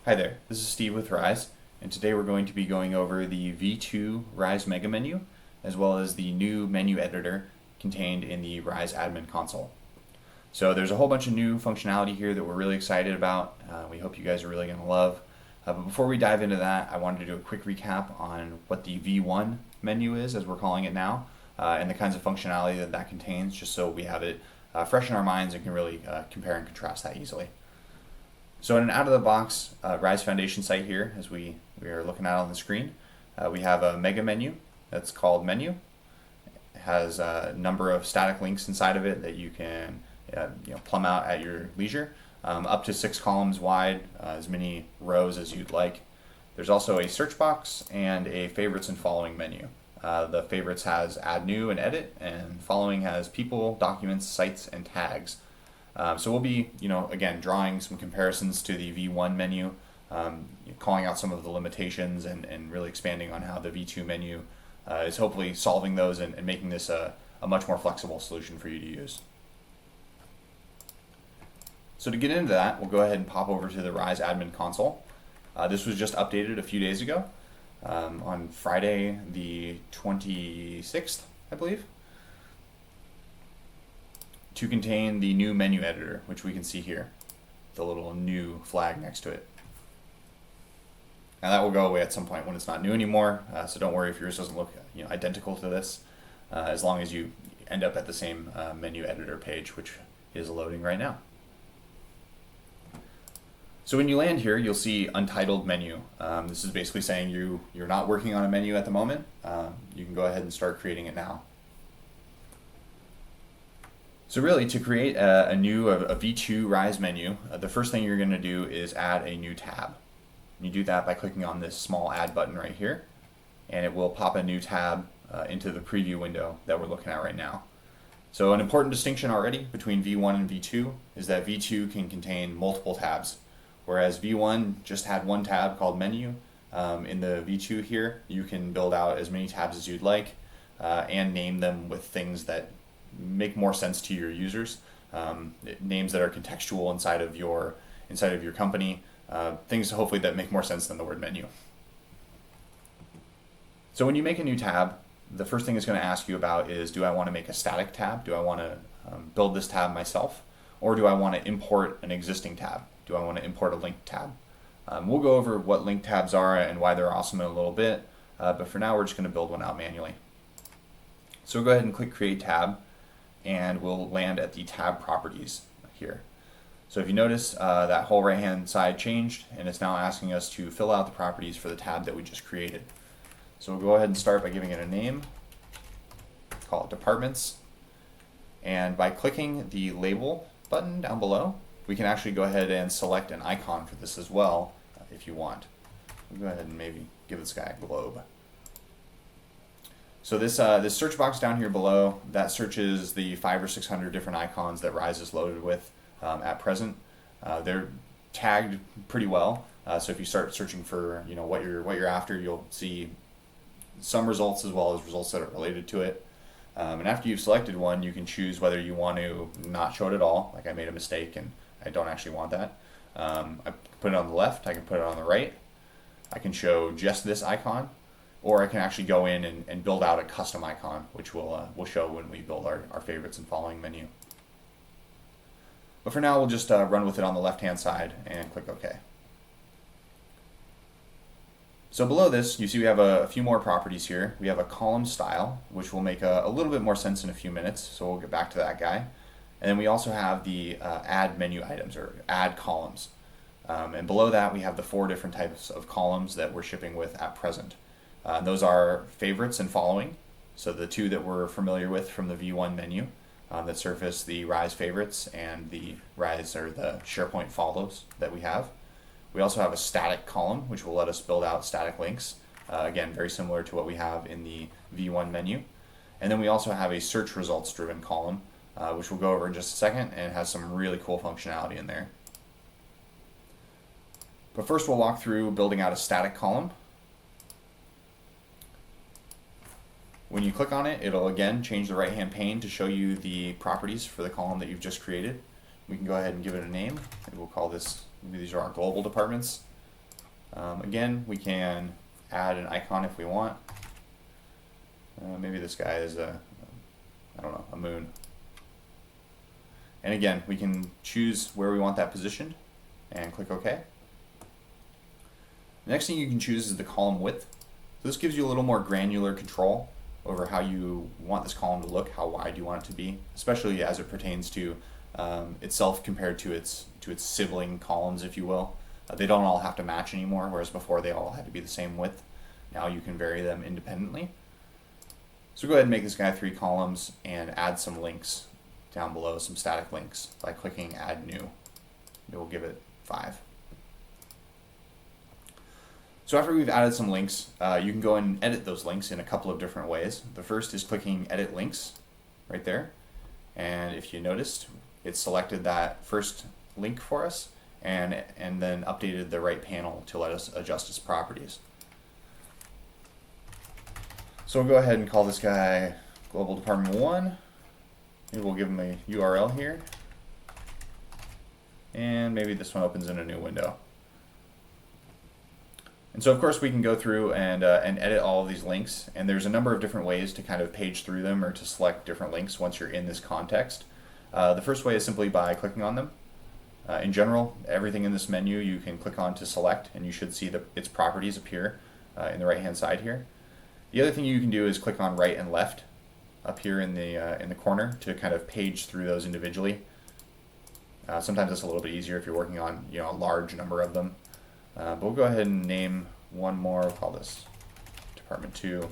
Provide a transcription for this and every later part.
Hi there, this is Steve with Rise, and today we're going to be going over the V2 Rise Mega Menu, as well as the new menu editor contained in the Rise Admin Console. So there's a whole bunch of new functionality here that we're really excited about. We hope you guys are really going to love. But before we dive into that, I wanted to do a quick recap on what the V1 menu is, as we're calling it now, and the kinds of functionality that that contains, just so we have it fresh in our minds and can really compare and contrast that easily. So in an out-of-the-box Rise Foundation site here, as we are looking at on the screen, we have a mega menu that's called Menu. It has a number of static links inside of it that you can plumb out at your leisure, up to 6 columns wide, as many rows as you'd like. There's also a search box and a favorites and following menu. The favorites has add new and edit, and following has people, documents, sites, and tags. So we'll be, again, drawing some comparisons to the V1 menu, calling out some of the limitations and really expanding on how the V2 menu is hopefully solving those and making this a much more flexible solution for you to use. So to get into that, we'll go ahead and pop over to the Rise Admin Console. This was just updated a few days ago, on Friday the 26th, I believe, to contain the new menu editor, which we can see here, the little new flag next to it. Now that will go away at some point when it's not new anymore, so don't worry if yours doesn't look identical to this, as long as you end up at the same menu editor page, which is loading right now. So when you land here, you'll see Untitled Menu. This is basically saying you're not working on a menu at the moment. You can go ahead and start creating it now. So really, to create a V2 Rise menu, the first thing you're going to do is add a new tab. You do that by clicking on this small add button right here, and it will pop a new tab into the preview window that we're looking at right now. So an important distinction already between V1 and V2 is that V2 can contain multiple tabs, whereas V1 just had one tab called Menu. In the V2 here, you can build out as many tabs as you'd like and name them with things that make more sense to your users, names that are contextual inside of your company, things hopefully that make more sense than the word menu. So when you make a new tab, the first thing it's going to ask you about is, do I want to make a static tab? Do I want to build this tab myself? Or do I want to import an existing tab? Do I want to import a linked tab? We'll go over what linked tabs are and why they're awesome in a little bit, but for now we're just going to build one out manually. So we'll go ahead and click Create Tab, and we'll land at the tab properties here. So if you notice, that whole right hand side changed, and it's now asking us to fill out the properties for the tab that we just created. So we'll go ahead and start by giving it a name, call it Departments, and by clicking the label button down below, we can actually go ahead and select an icon for this as well if you want. We'll go ahead and maybe give this guy a globe. So this search box down here below, that searches the 500 or 600 different icons that Rise is loaded with at present. They're tagged pretty well, so if you start searching for what you're after, you'll see some results as well as results that are related to it. And after you've selected one, you can choose whether you want to not show it at all, like I made a mistake and I don't actually want that. I can put it on the left, I can put it on the right, I can show just this icon, or I can actually go in and build out a custom icon, which we'll show when we build our favorites and following menu. But for now, we'll just run with it on the left-hand side and click OK. So below this, you see we have a few more properties here. We have a column style, which will make a little bit more sense in a few minutes, so we'll get back to that guy. And then we also have the add menu items, or add columns. And below that, we have the 4 different types of columns that we're shipping with at present. Those are favorites and following, so the 2 that we're familiar with from the V1 menu that surface the Rise favorites and the Rise or the SharePoint follows that we have. We also have a static column, which will let us build out static links, again very similar to what we have in the V1 menu. And then we also have a search results driven column, which we'll go over in just a second, and it has some really cool functionality in there. But first we'll walk through building out a static column. When you click on it, it'll again change the right-hand pane to show you the properties for the column that you've just created. We can go ahead and give it a name, and we'll call this, these are our global departments. Again, we can add an icon if we want. Maybe this guy is I don't know, a moon. And again, we can choose where we want that positioned and click OK. The next thing you can choose is the column width. So this gives you a little more granular control over how you want this column to look, how wide you want it to be, especially as it pertains to itself compared to its sibling columns, if you will. They don't all have to match anymore, whereas before they all had to be the same width. Now you can vary them independently. So go ahead and make this guy 3 columns and add some links down below, some static links by clicking Add New. It will give it 5. So after we've added some links, you can go and edit those links in a couple of different ways. The first is clicking Edit Links right there. And if you noticed, it selected that first link for us and then updated the right panel to let us adjust its properties. So we'll go ahead and call this guy Global Department 1. Maybe we'll give him a URL here. And maybe this one opens in a new window. And so of course we can go through and edit all of these links, and there's a number of different ways to kind of page through them or to select different links once you're in this context. The first way is simply by clicking on them. In general, everything in this menu you can click on to select, and you should see its properties appear in the right hand side here. The other thing you can do is click on right and left up here in the corner to kind of page through those individually. Sometimes it's a little bit easier if you're working on a large number of them. But we'll go ahead and name one more. We'll call this Department 2,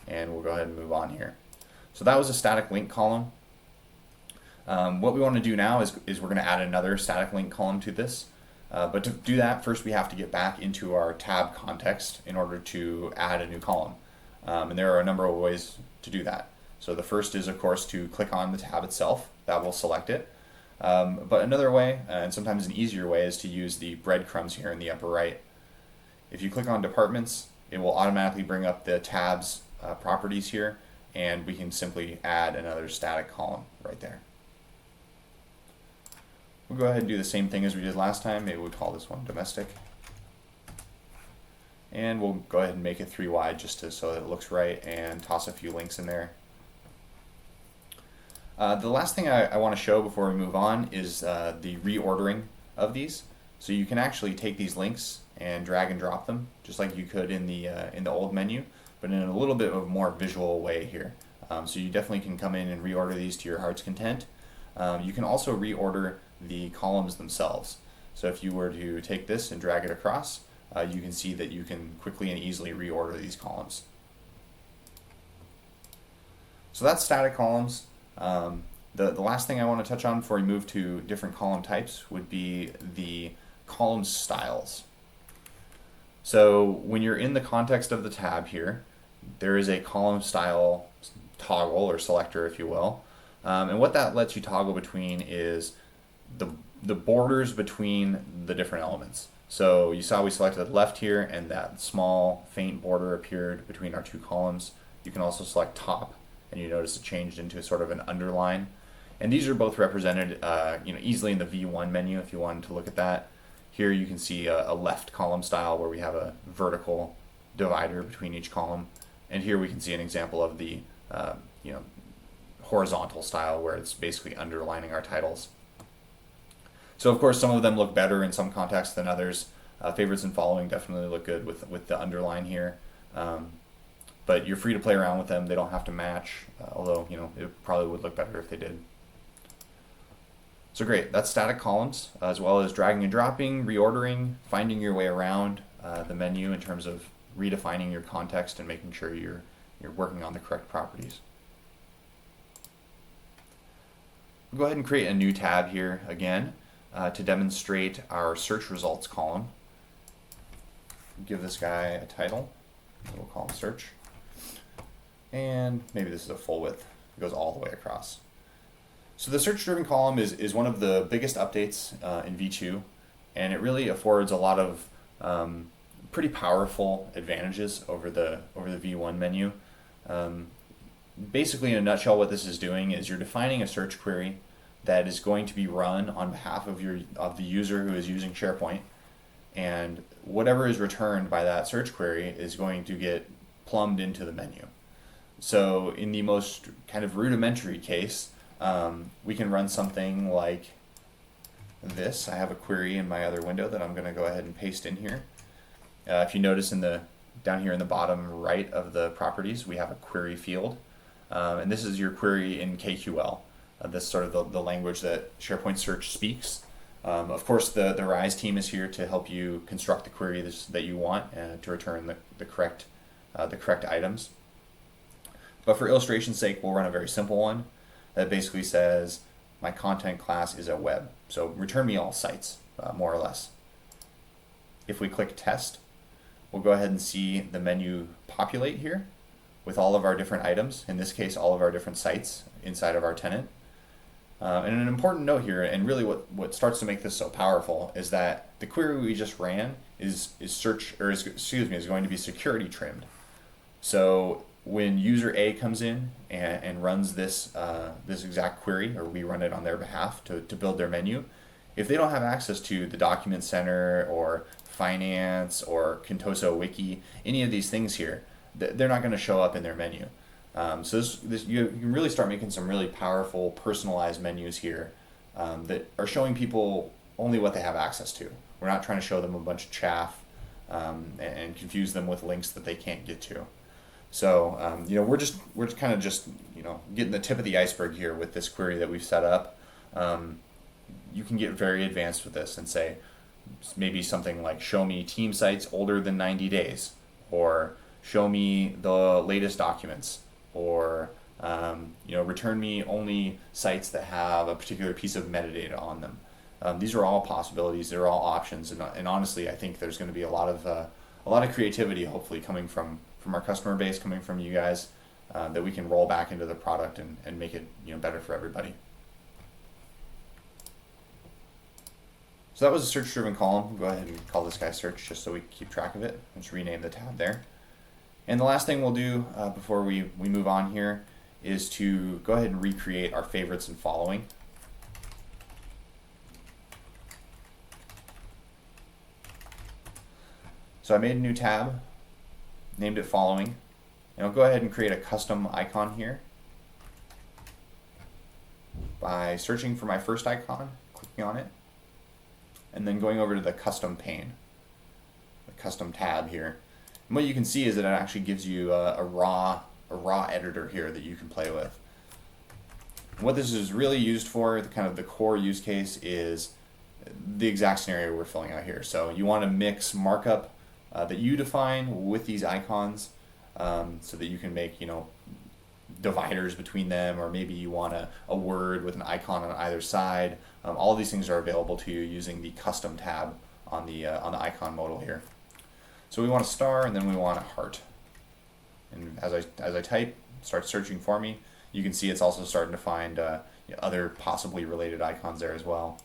and we'll go ahead and move on here. So that was a static link column. What we want to do now is we're going to add another static link column to this. But to do that, first we have to get back into our tab context in order to add a new column. And there are a number of ways to do that. So the first is, of course, to click on the tab itself. That will select it. But another way, and sometimes an easier way, is to use the breadcrumbs here in the upper right. If you click on Departments, it will automatically bring up the tab's properties here, and we can simply add another static column right there. We'll go ahead and do the same thing as we did last time. Maybe we'll call this one Domestic. And we'll go ahead and make it 3 wide just so that it looks right, and toss a few links in there. The last thing I want to show before we move on is the reordering of these. So you can actually take these links and drag and drop them, just like you could in the old menu, but in a little bit of a more visual way here. So you definitely can come in and reorder these to your heart's content. You can also reorder the columns themselves. So if you were to take this and drag it across, you can see that you can quickly and easily reorder these columns. So that's static columns. The last thing I want to touch on before we move to different column types would be the column styles. So when you're in the context of the tab here, there is a column style toggle or selector, if you will. And what that lets you toggle between is the borders between the different elements. So you saw we selected left here, and that small faint border appeared between our 2 columns. You can also select top, and you notice it changed into sort of an underline. And these are both represented easily in the V1 menu if you wanted to look at that. Here you can see a left column style where we have a vertical divider between each column. And here we can see an example of the horizontal style where it's basically underlining our titles. So of course some of them look better in some contexts than others. Favorites and following definitely look good with the underline here. But you're free to play around with them. They don't have to match, although it probably would look better if they did. So great, that's static columns, as well as dragging and dropping, reordering, finding your way around the menu in terms of redefining your context and making sure you're working on the correct properties. We'll go ahead and create a new tab here again to demonstrate our search results column. Give this guy a title. We'll call him search. And maybe this is a full width. It goes all the way across. So the search-driven column is one of the biggest updates in V2, and it really affords a lot of pretty powerful advantages over the V1 menu. Basically, in a nutshell, what this is doing is you're defining a search query that is going to be run on behalf of the user who is using SharePoint, and whatever is returned by that search query is going to get plumbed into the menu. So in the most kind of rudimentary case, we can run something like this. I have a query in my other window that I'm going to go ahead and paste in here. If you notice down here in the bottom right of the properties, we have a query field. And this is your query in KQL. This is sort of the language that SharePoint Search speaks. Of course, the Rise team is here to help you construct the query that you want to return the correct items. But for illustration's sake, we'll run a very simple one that basically says my content class is a web. So return me all sites, more or less. If we click test, we'll go ahead and see the menu populate here with all of our different items, in this case all of our different sites inside of our tenant. And an important note here, and really what starts to make this so powerful, is that the query we just ran is going to be security trimmed. So when user A comes in and runs this exact query, or we run it on their behalf to build their menu, if they don't have access to the Document Center or Finance or Contoso Wiki, any of these things here, they're not going to show up in their menu. So you can really start making some really powerful personalized menus here that are showing people only what they have access to. We're not trying to show them a bunch of chaff and confuse them with links that they can't get to. So we're just kind of just getting the tip of the iceberg here with this query that we've set up. You can get very advanced with this and say maybe something like show me team sites older than 90 days, or show me the latest documents, or return me only sites that have a particular piece of metadata on them. These are all possibilities. They're all options, and honestly, I think there's going to be a lot of creativity, hopefully, coming from our customer base, coming from you guys, that we can roll back into the product and make it better for everybody. So that was a search-driven column. We'll go ahead and call this guy search just so we keep track of it. Let's rename the tab there. And the last thing we'll do before we move on here is to go ahead and recreate our favorites and following. So I made a new tab, named it following, and I'll go ahead and create a custom icon here by searching for my first icon, clicking on it, and then going over to the custom pane, the custom tab here. And what you can see is that it actually gives you a raw editor here that you can play with. And what this is really used for, the core use case, is the exact scenario we're filling out here. So you want to mix markup that you define with these icons, so that you can make dividers between them, or maybe you want a word with an icon on either side. All of these things are available to you using the custom tab on the icon modal here. So we want a star, and then we want a heart. And as I type, start searching for me. You can see it's also starting to find other possibly related icons there as well.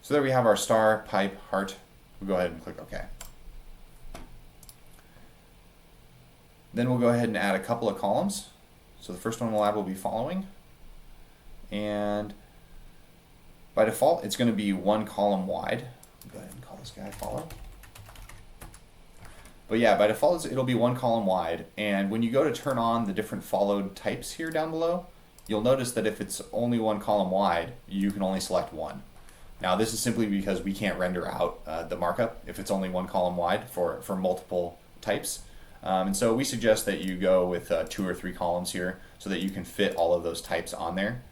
So there we have our star, pipe, heart. We'll go ahead and click OK. Then we'll go ahead and add a couple of columns. So the first one we'll add will be following. And by default, it's going to be one column wide. Go ahead and call this guy follow. But yeah, by default, it'll be one column wide. And when you go to turn on the different followed types here down below, you'll notice that if it's only one column wide, you can only select one. Now, this is simply because we can't render out the markup if it's only one column wide for multiple types. And so we suggest that you go with 2 or 3 columns here so that you can fit all of those types on there.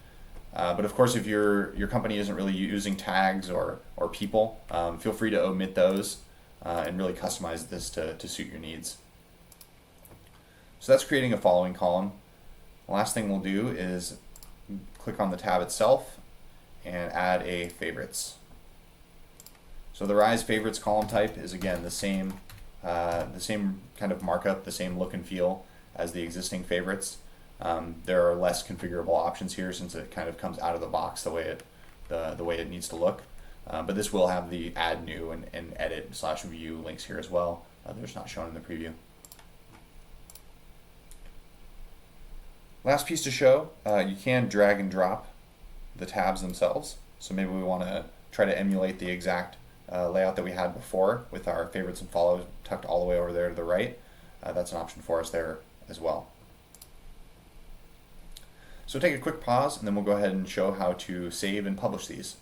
But of course, if your company isn't really using tags or people, feel free to omit those and really customize this to suit your needs. So that's creating a following column. The last thing we'll do is click on the tab itself and add a favorites. So the Rise favorites column type is again the same kind of markup, the same look and feel as the existing favorites. There are less configurable options here since it kind of comes out of the box the way it needs to look. But this will have the add new and edit/view links here as well. They're just not shown in the preview. Last piece to show, you can drag and drop the tabs themselves. So maybe we want to try to emulate the exact layout that we had before with our favorites and follows tucked all the way over there to the right. That's an option for us there as well. So take a quick pause and then we'll go ahead and show how to save and publish these.